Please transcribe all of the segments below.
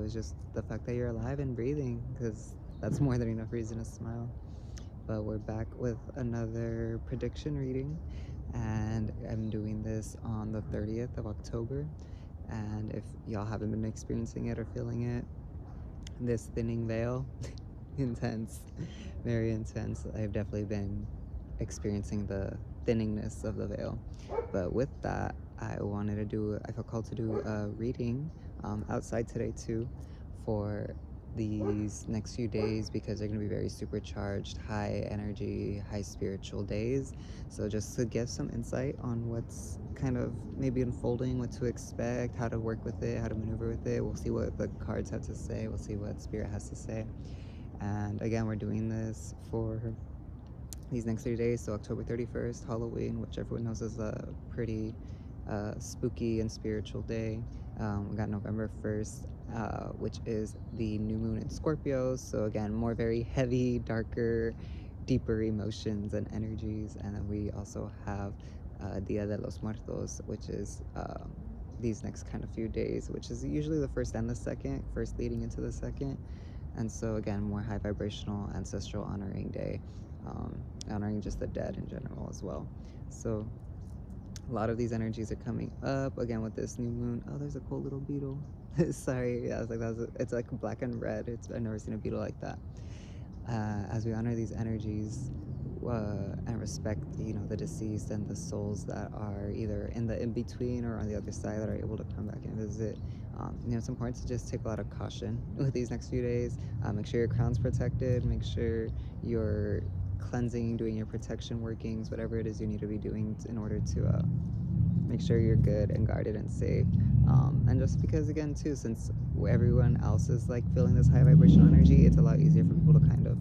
it's just the fact that you're alive and breathing, because that's more than enough reason to smile. But we're back with another prediction reading, and I'm doing this on the 30th of October. And if y'all haven't been experiencing it or feeling it, this thinning veil, intense, very intense. I've definitely been experiencing the thinningness of the veil. But with that, I felt called to do a reading outside today too, for these next few days, because they're going to be very supercharged, high energy, high spiritual days. So just to give some insight on what's kind of maybe unfolding, what to expect, how to work with it, how to maneuver with it. We'll see what the cards have to say. We'll see what spirit has to say. And again, we're doing this for these next 3 days. So October 31st, Halloween, which everyone knows is a pretty spooky and spiritual day. We got November 1st, which is the new moon in Scorpio. So again, more very heavy, darker, deeper emotions and energies. And then we also have Dia de los Muertos, which is these next kind of few days, which is usually the first and the second, first leading into the second. And so again, more high vibrational, ancestral honoring day, honoring just the dead in general as well. So a lot of these energies are coming up again with this new moon. Oh, there's a cool little beetle. Sorry, I was like, it's like black and red. I've never seen a beetle like that. As we honor these energies and respect, the deceased and the souls that are either in the in-between or on the other side that are able to come back and visit. It's important to just take a lot of caution with these next few days. Make sure your crown's protected. Make sure you're cleansing, doing your protection workings, whatever it is you need to be doing in order to make sure you're good and guarded and safe. And just because, again, too, since everyone else is like feeling this high vibrational energy, it's a lot easier for people to kind of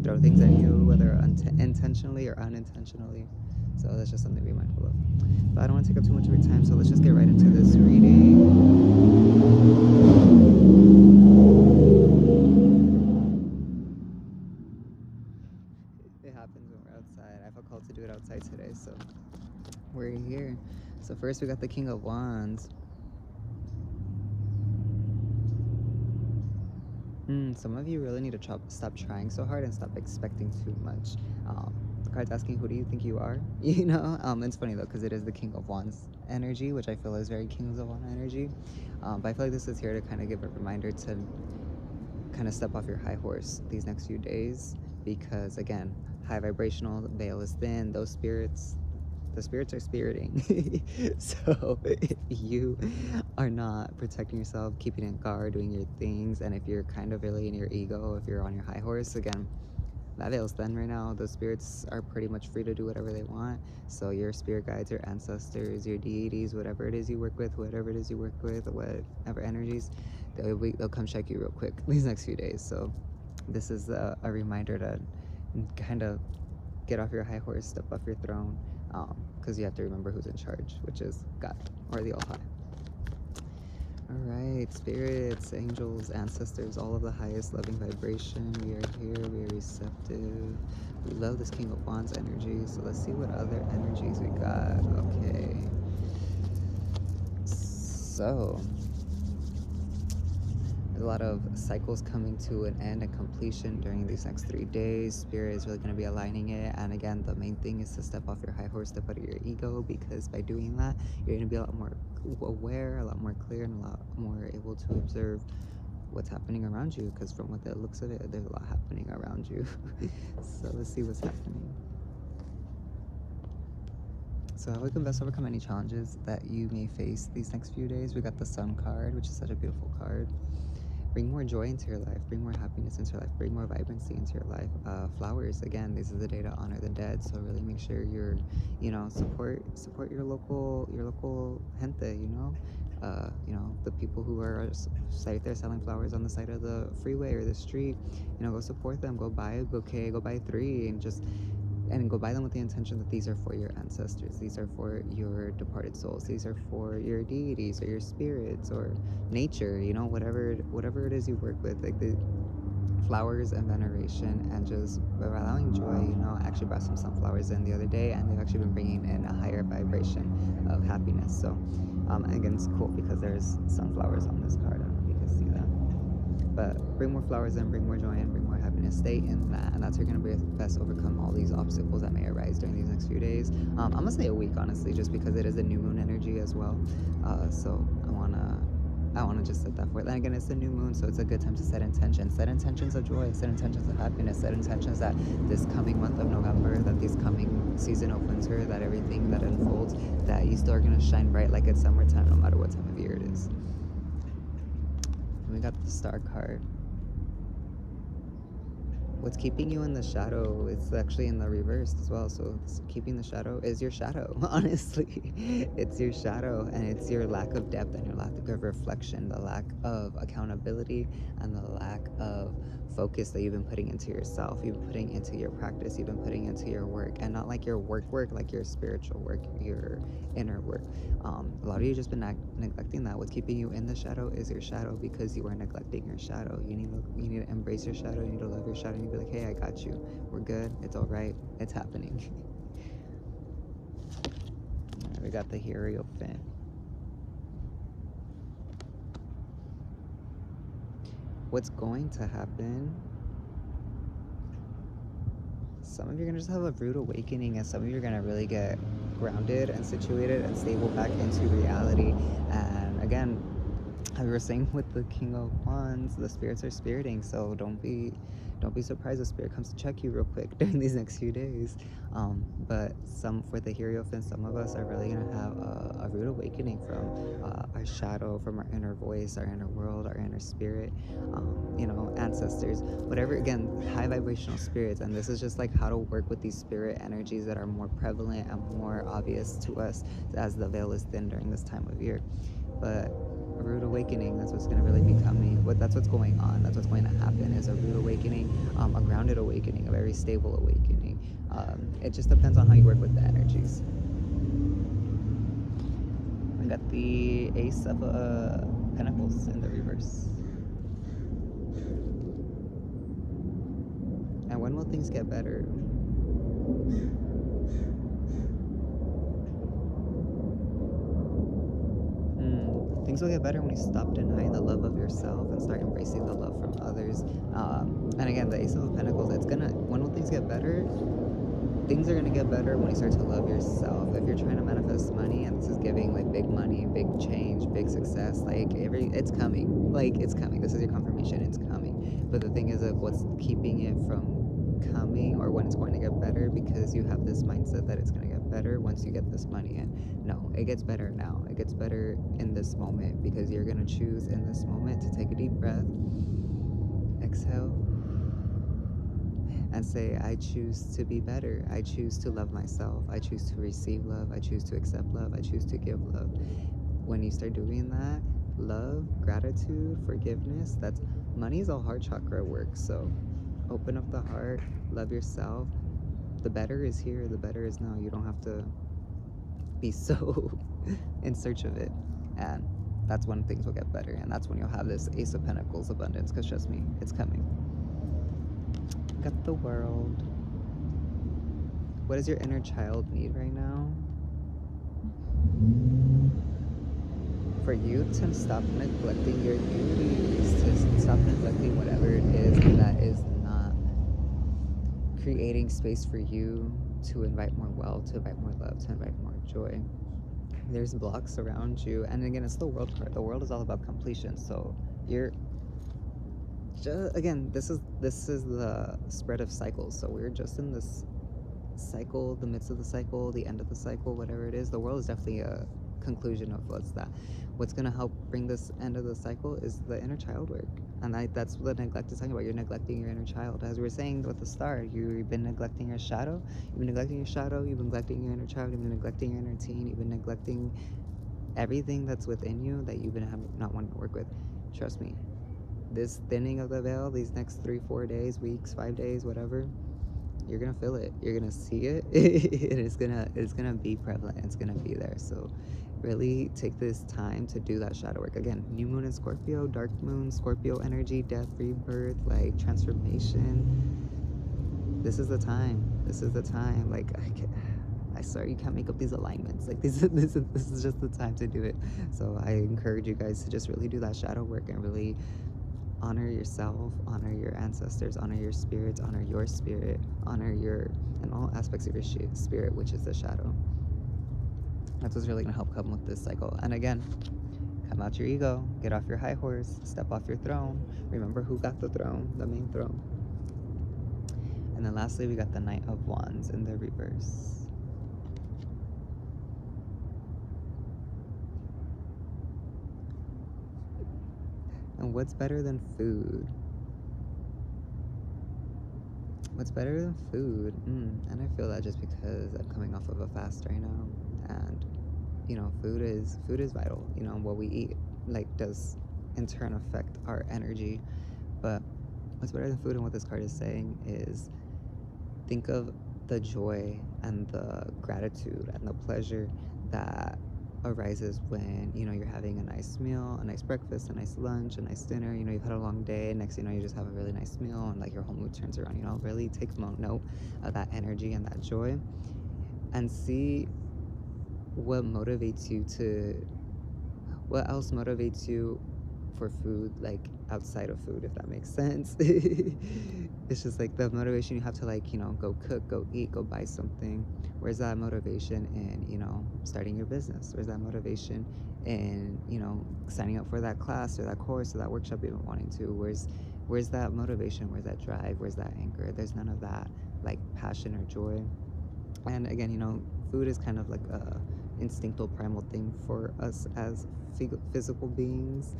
throw things at you, whether intentionally or unintentionally. So that's just something to be mindful of. But I don't want to take up too much of your time, so let's just get right into this reading. It happens when we're outside. I felt called to do it outside today, so we're here. So first we got the King of Wands. Some of you really need to stop trying so hard and stop expecting too much. The card's asking, who do you think you are? It's funny though, because it is the King of Wands energy, which I feel is very Kings of Wands energy. But I feel like this is here to kind of give a reminder to kind of step off your high horse these next few days, because again, high vibrational, the veil is thin, the spirits are spiriting. So you are not protecting yourself, keeping it guard, doing your things. And if you're kind of really in your ego, if you're on your high horse, again, that veil's thin right now. Those spirits are pretty much free to do whatever they want. So your spirit guides, your ancestors, your deities, whatever it is you work with, whatever energies, they'll come check you real quick these next few days. So this is a reminder to kind of get off your high horse, step off your throne, because you have to remember who's in charge, which is God, or the All-High. All right, spirits, angels, ancestors, all of the highest loving vibration. We are here, we are receptive. We love this King of Wands energy, so let's see what other energies we got. Okay. So, there's a lot of cycles coming to an end and completion during these next 3 days. Spirit is really going to be aligning it. And again, the main thing is to step off your high horse, step out of your ego, because by doing that, you're going to be a lot more aware, a lot more clear, and a lot more able to observe what's happening around you. Because from what the looks of it, there's a lot happening around you. So let's see what's happening. So how we can best overcome any challenges that you may face these next few days. We got the Sun card, which is such a beautiful card. Bring more joy into your life, bring more happiness into your life, bring more vibrancy into your life. Flowers, again, this is the day to honor the dead, so really make sure you're, support your local gente, the people who are right there selling flowers on the side of the freeway or the street. Go support them, go buy a bouquet, go buy 3, and go buy them with the intention that these are for your ancestors, these are for your departed souls, these are for your deities or your spirits or nature, whatever it is you work with, like the flowers and veneration, and just allowing joy. I actually brought some sunflowers in the other day, and they've actually been bringing in a higher vibration of happiness. So again, it's cool because there's sunflowers on this card. I don't know if you can see that. But bring more flowers in, bring more joy in, bring more happiness. Stay in that, and that's how you're gonna best overcome all these obstacles that may arise during these next few days. I'm gonna say a week, honestly, just because it is a new moon energy as well. So I wanna just set that forth. Then again, it's a new moon, so it's a good time to set intentions. Set intentions of joy, set intentions of happiness, set intentions that this coming month of November, that this coming season of winter, that everything that unfolds, that you still are gonna shine bright like it's summertime, no matter what time of year it is. We got the Star card. What's keeping you in the shadow is actually in the reverse as well. So keeping the shadow is your shadow, honestly. It's your shadow, and it's your lack of depth and your lack of reflection, the lack of accountability, and the lack of focus that you've been putting into yourself, you've been putting into your practice, you've been putting into your work, and not like your work, like your spiritual work, your inner work. A lot of you just been neglecting that. What's keeping you in the shadow is your shadow, because you are neglecting your shadow. You need to embrace your shadow. You need to love your shadow. You need to be like, hey, I got you. We're good. It's all right. It's happening. All right, we got the Hierophant. What's going to happen? Some of you are going to just have a rude awakening, and some of you are going to really get grounded and situated and stable back into reality. And again, as we were saying with the King of Wands, the spirits are spiriting, so don't be surprised if spirit comes to check you real quick during these next few days. But for the Hierophant, some of us are really gonna have a rude awakening from our shadow, from our inner voice, our inner world, our inner spirit, ancestors, whatever. Again, high vibrational spirits, and this is just like how to work with these spirit energies that are more prevalent and more obvious to us as the veil is thin during this time of year. But a rude awakening, that's what's going to really be coming. That's what's going on. That's what's going to happen, is a rude awakening, a grounded awakening, a very stable awakening. It just depends on how you work with the energies. We got the Ace of Pentacles in the reverse. And when will things get better? Things will get better when you stop denying the love of yourself and start embracing the love from others. And again, the Ace of Pentacles, when will things get better? Things are gonna get better when you start to love yourself. If you're trying to manifest money, and this is giving like big money, big change, big success, like it's coming. Like it's coming. This is your confirmation, it's coming. But the thing is that what's keeping it from coming, or when it's going to get better, because you have this mindset that it's going to get better once you get this money in. No, it gets better now. It gets better in this moment, because you're going to choose in this moment to take a deep breath, exhale, and say, I choose to be better. I choose to love myself. I choose to receive love. I choose to accept love. I choose to give love. When you start doing that, love, gratitude, forgiveness, money is all heart chakra work. So open up the heart, love yourself. The better is here, the better is now. You don't have to be so in search of it. And that's when things will get better, and that's when you'll have this Ace of Pentacles abundance, because trust me, it's coming. Got the World. What does your inner child need right now? For you to stop neglecting your duties, to stop neglecting whatever it is that is not creating space for you to invite more wealth, to invite more love, to invite more joy. There's blocks around you, and again, it's the World card. The World is all about completion. So you're just, again, this is the spread of cycles. So we're just in this cycle, the midst of the cycle, the end of the cycle, whatever it is. The world is definitely a conclusion of what's going to help bring this end of the cycle is the inner child work. And that's what neglect is talking about. You're neglecting your inner child. As we were saying with the star, you've been neglecting your shadow. You've been neglecting your shadow. You've been neglecting your inner child. You've been neglecting your inner teen. You've been neglecting everything that's within you that you've been not wanting to work with. Trust me, this thinning of the veil, these next 3-4 days, weeks, 5 days, whatever, you're gonna feel it. You're gonna see it. It's gonna be prevalent. It's gonna be there. So really take this time to do that shadow work. Again, new moon in Scorpio, dark moon, Scorpio energy, death, rebirth, like transformation. This is the time. This is the time. Like I swear you can't make up these alignments. Like this is just the time to do it. So I encourage you guys to just really do that shadow work and really honor yourself, honor your ancestors, honor your spirits, honor your spirit, honor your, and all aspects of your spirit, which is the shadow. That's what's really going to help come with this cycle. And again, come out your ego, get off your high horse, step off your throne. Remember who got the throne, the main throne. And then lastly, we got the Knight of Wands in the reverse. And what's better than food? What's better than food? And I feel that just because I'm coming off of a fast right now, and you know, food is vital. You know, what we eat like does in turn affect our energy. But what's better than food, and what this card is saying is, think of the joy and the gratitude and the pleasure that arises when, you know, you're having a nice meal, a nice breakfast, a nice lunch, a nice dinner. You know, you've had a long day, and next thing you know, you just have a really nice meal, and like your whole mood turns around. You know, really take note of that energy and that joy, and see what motivates you to, what else motivates you for food, like outside of food, if that makes sense. It's just like the motivation you have to, like, you know, go cook, go eat, go buy something. Where's that motivation in, you know, starting your business? Where's that motivation in, you know, signing up for that class or that course or that workshop you've been wanting to? Where's that motivation? Where's that drive? Where's that anchor? There's none of that, like, passion or joy. And again, you know, food is kind of like a instinctual primal thing for us as physical beings.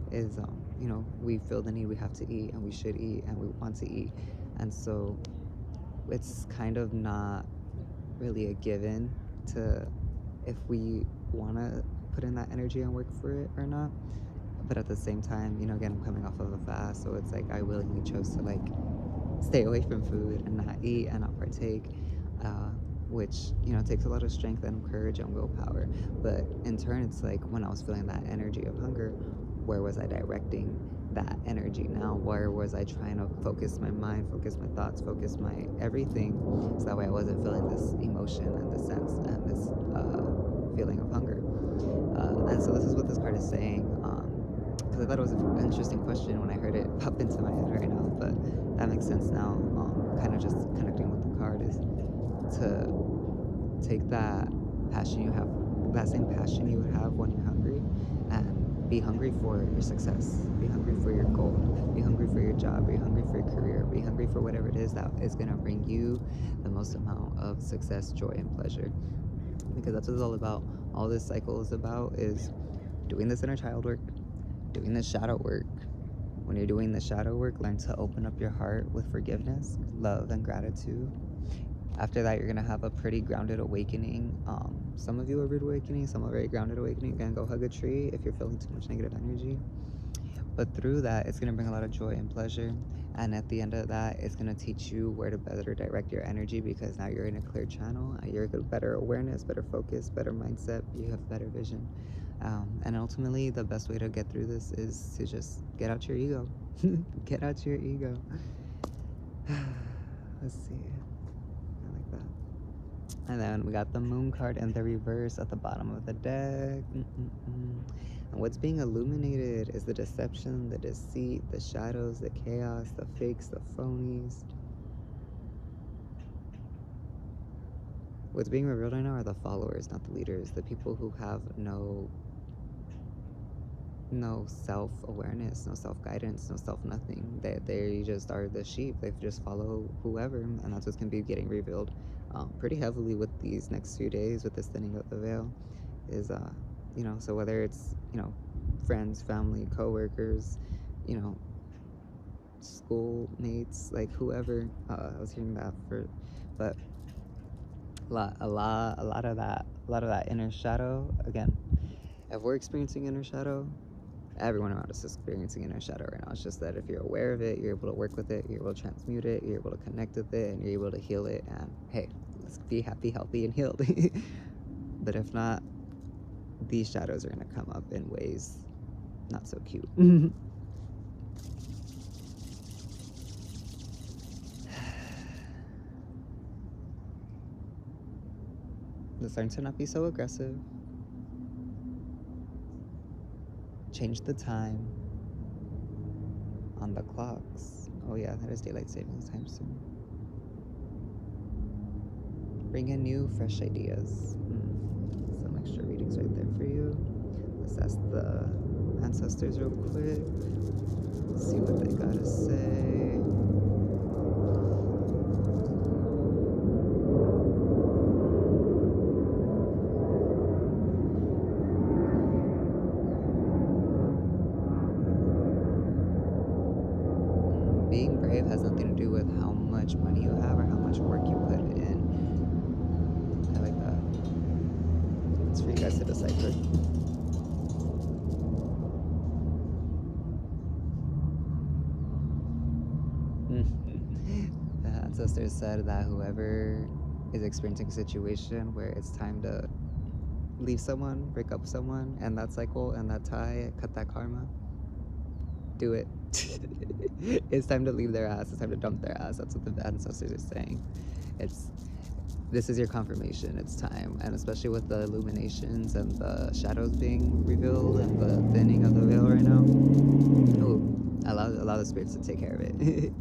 Is you know, we feel the need, we have to eat, and we should eat, and we want to eat. And so it's kind of not really a given to, if we want to put in that energy and work for it or not. But at the same time, you know, again, I'm coming off of a fast, so it's like I willingly chose to, like, stay away from food and not eat and not partake, which, you know, takes a lot of strength and courage and willpower. But in turn, it's like when I was feeling that energy of hunger, where was I directing that energy now? Where was I trying to focus my mind, focus my thoughts, focus my everything, so that way I wasn't feeling this emotion and this sense and this feeling of hunger. And so this is what this card is saying, because I thought it was an interesting question when I heard it pop into my head right now, but that makes sense now. Kind of just connecting with the card is to take that passion you have, that same passion you would have when you're hungry, and be hungry for your success, be hungry for your goal, be hungry for your job, be hungry for your career, be hungry for whatever it is that is going to bring you the most amount of success, joy, and pleasure. Because that's what it's all about. All this cycle is about is doing this inner child work, doing this shadow work. When you're doing the shadow work, learn to open up your heart with forgiveness, love, and gratitude. After that, you're going to have a pretty grounded awakening. Some of you are rude awakening, some are very grounded awakening. Again, go hug a tree if you're feeling too much negative energy. But through that, it's going to bring a lot of joy and pleasure. And at the end of that, it's going to teach you where to better direct your energy, because now you're in a clear channel. You're better awareness, better focus, better mindset. You have better vision. And ultimately, the best way to get through this is to just get out your ego. Get out your ego. Let's see. I like that. And then we got the Moon card in the reverse at the bottom of the deck. And what's being illuminated is the deception, the deceit, the shadows, the chaos, the fakes, the phonies. What's being revealed right now are the followers, not the leaders. The people who have no self-awareness, no self-guidance, no self-nothing. They just are the sheep. They just follow whoever, and that's what's going to be getting revealed pretty heavily with these next few days, with this thinning of the veil. Is you know, so whether it's, you know, friends, family, co-workers, you know, schoolmates, like whoever, I was hearing that for, but a lot of that inner shadow. Again, if we're experiencing inner shadow, everyone around us is experiencing inner shadow right now. It's just that if you're aware of it, you're able to work with it, you're able to transmute it, you're able to connect with it, and you're able to heal it. And hey, let's be happy, healthy, and healed. But if not, these shadows are going to come up in ways not so cute. Let's learn to not be so aggressive. Change the time. on the clocks. Oh yeah, there is daylight savings time soon. Bring in new, fresh ideas. Some extra readings right there for you. Let's ask the ancestors real quick. See what they gotta say. Being brave has nothing to do with how much money you have or how much work you put in. I like that. It's for you guys to decipher. The ancestors said that whoever is experiencing a situation where it's time to leave someone, break up with someone, end that cycle, end that tie, cut that karma, do it. It's time to leave their ass. It's time to dump their ass. That's what the ancestors are saying. This is your confirmation. It's time. And especially with the illuminations and the shadows being revealed and the thinning of the veil right now. Ooh, allow the spirits to take care of it.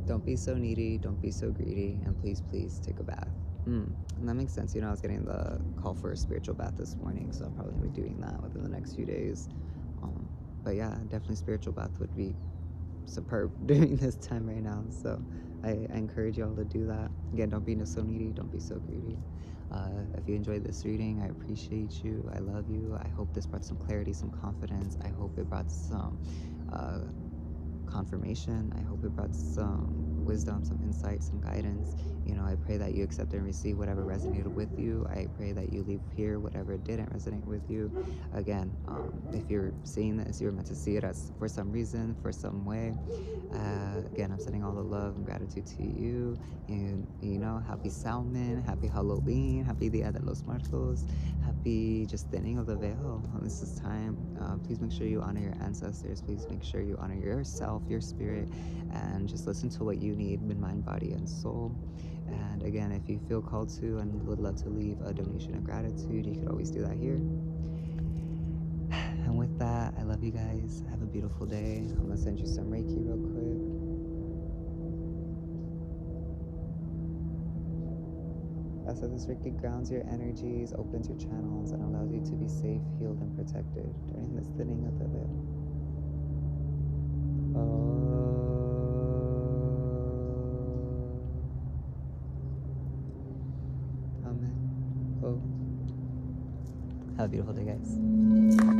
Don't be so needy, don't be so greedy, and please, please take a bath. And that makes sense. I was getting the call for a spiritual bath this morning, so I'll probably be doing that within the next few days. But yeah, definitely spiritual bath would be superb during this time right now. So I encourage y'all to do that. Again, don't be so needy, don't be so greedy. If you enjoyed this reading, I appreciate you. I love you. I hope this brought some clarity, some confidence. I hope it brought some confirmation. I hope it brought some wisdom, some insight, some guidance. I pray that you accept and receive whatever resonated with you. I pray that you leave here whatever didn't resonate with you. Again, if you're seeing this, you're meant to see it as for some reason, for some way. Again, I'm sending all the love and gratitude to you. Happy Salmon, happy Halloween, happy Dia de los Muertos, happy just thinning of the veil. This is time. Please make sure you honor your ancestors. Please make sure you honor yourself, your spirit, and just listen to what you need in mind, body, and soul. And again, if you feel called to and would love to leave a donation of gratitude, you could always do that here. And with that, I love you guys. Have a beautiful day. I'm gonna send you some Reiki real quick. So this Reiki grounds your energies, opens your channels, and allows you to be safe, healed, and protected during this thinning of the veil. Amen. Have a beautiful day, guys.